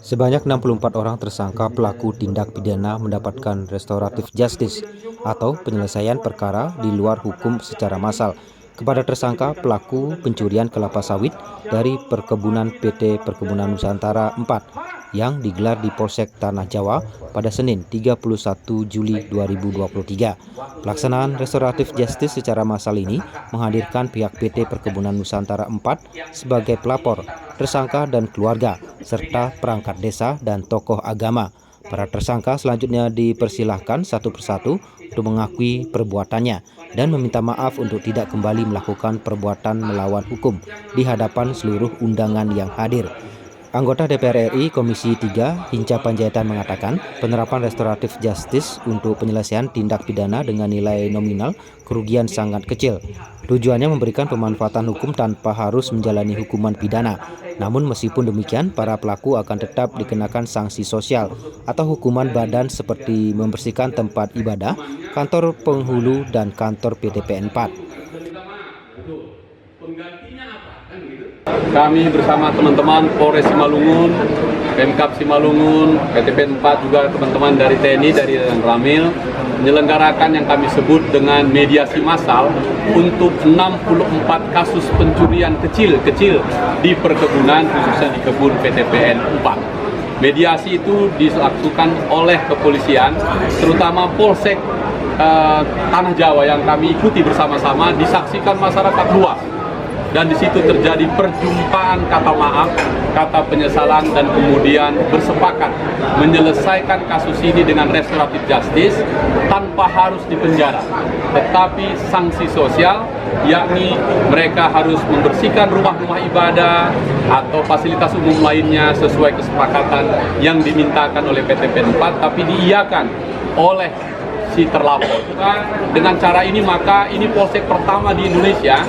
Sebanyak 64 orang tersangka pelaku tindak pidana mendapatkan restoratif justice atau penyelesaian perkara di luar hukum secara massal kepada tersangka pelaku pencurian kelapa sawit dari perkebunan PT Perkebunan Nusantara 4 yang digelar di Polsek Tanah Jawa pada Senin 31 Juli 2023. Pelaksanaan restoratif justice secara massal ini menghadirkan pihak PT Perkebunan Nusantara 4 sebagai pelapor, tersangka dan keluarga, serta perangkat desa dan tokoh agama. Para tersangka selanjutnya dipersilahkan satu persatu untuk mengakui perbuatannya dan meminta maaf untuk tidak kembali melakukan perbuatan melawan hukum di hadapan seluruh undangan yang hadir. Anggota DPR RI Komisi 3 Hinca Panjaitan mengatakan penerapan restoratif justice untuk penyelesaian tindak pidana dengan nilai nominal kerugian sangat kecil. Tujuannya memberikan pemanfaatan hukum tanpa harus menjalani hukuman pidana. Namun meskipun demikian, para pelaku akan tetap dikenakan sanksi sosial atau hukuman badan seperti membersihkan tempat ibadah, kantor penghulu, dan kantor PTPN 4. Kami bersama teman-teman Polres Simalungun, Pemkab Simalungun, PTPN 4 juga teman-teman dari TNI, dari Ramil menyelenggarakan yang kami sebut dengan mediasi massal untuk 64 kasus pencurian kecil-kecil di perkebunan, khususnya di kebun PTPN 4. Mediasi itu dilakukan oleh kepolisian, terutama Polsek Tanah Jawa yang kami ikuti bersama-sama, disaksikan masyarakat luas. Dan di situ terjadi perjumpaan kata maaf, kata penyesalan, dan kemudian bersepakat menyelesaikan kasus ini dengan restoratif justice tanpa harus dipenjara, tetapi sanksi sosial, yakni mereka harus membersihkan rumah-rumah ibadah atau fasilitas umum lainnya sesuai kesepakatan yang dimintakan oleh PTPN 4, tapi diiyakan oleh si terlapor. Dengan cara ini maka ini polsek pertama di Indonesia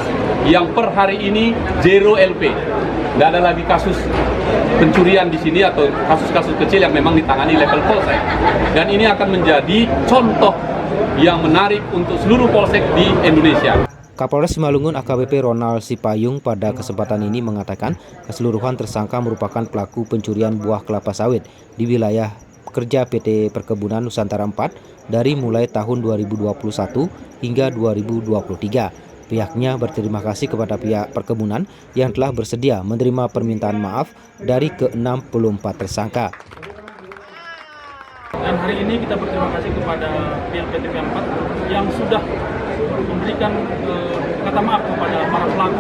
yang per hari ini zero LP. Tidak ada lagi kasus pencurian di sini atau kasus-kasus kecil yang memang ditangani level polsek. Dan ini akan menjadi contoh yang menarik untuk seluruh polsek di Indonesia. Kapolres Simalungun AKBP Ronald Sipayung pada kesempatan ini mengatakan keseluruhan tersangka merupakan pelaku pencurian buah kelapa sawit di wilayah kerja PT Perkebunan Nusantara 4 dari mulai tahun 2021 hingga 2023. Pihaknya berterima kasih kepada pihak perkebunan yang telah bersedia menerima permintaan maaf dari ke-64 tersangka. Dan hari ini kita berterima kasih kepada pihak PT 4 yang sudah memberikan kata maaf kepada para pelaku.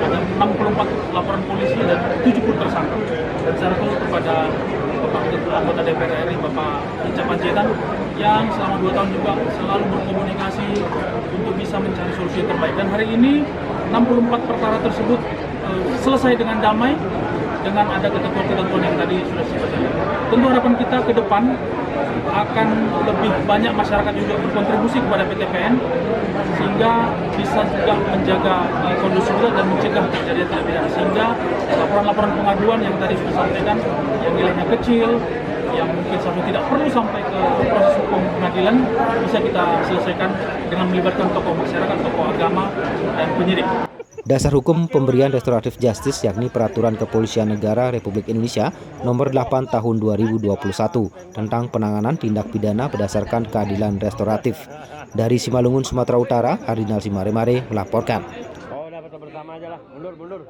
Ada 64 laporan polisi dan 70 tersangka. Dan secara khusus kepada Bapak anggota DPR RI, Bapak Hinca Panjaitan, yang selama 2 tahun juga selalu berkomunikasi untuk bisa mencari solusi yang terbaik. Dan hari ini 64 perkara tersebut selesai dengan damai, dengan ada ketentuan-ketentuan yang tadi sudah disebutkan. Tentu harapan kita ke depan akan lebih banyak masyarakat juga berkontribusi kepada PTPN sehingga bisa juga menjaga kondusivitas dan mencegah terjadinya tindak pidana, sehingga laporan-laporan pengaduan yang tadi sudah disampaikan yang nilainya kecil, yang mungkin sampai tidak perlu sampai ke proses hukum pengadilan, bisa kita selesaikan dengan melibatkan tokoh masyarakat, tokoh agama, dan penyidik. Dasar hukum pemberian restoratif justice yakni Peraturan Kepolisian Negara Republik Indonesia Nomor 8 Tahun 2021 tentang penanganan tindak pidana berdasarkan keadilan restoratif. Dari Simalungun, Sumatera Utara, Hardinal Simaremare melaporkan. Oh, dapat bersama aja lah. Mundur.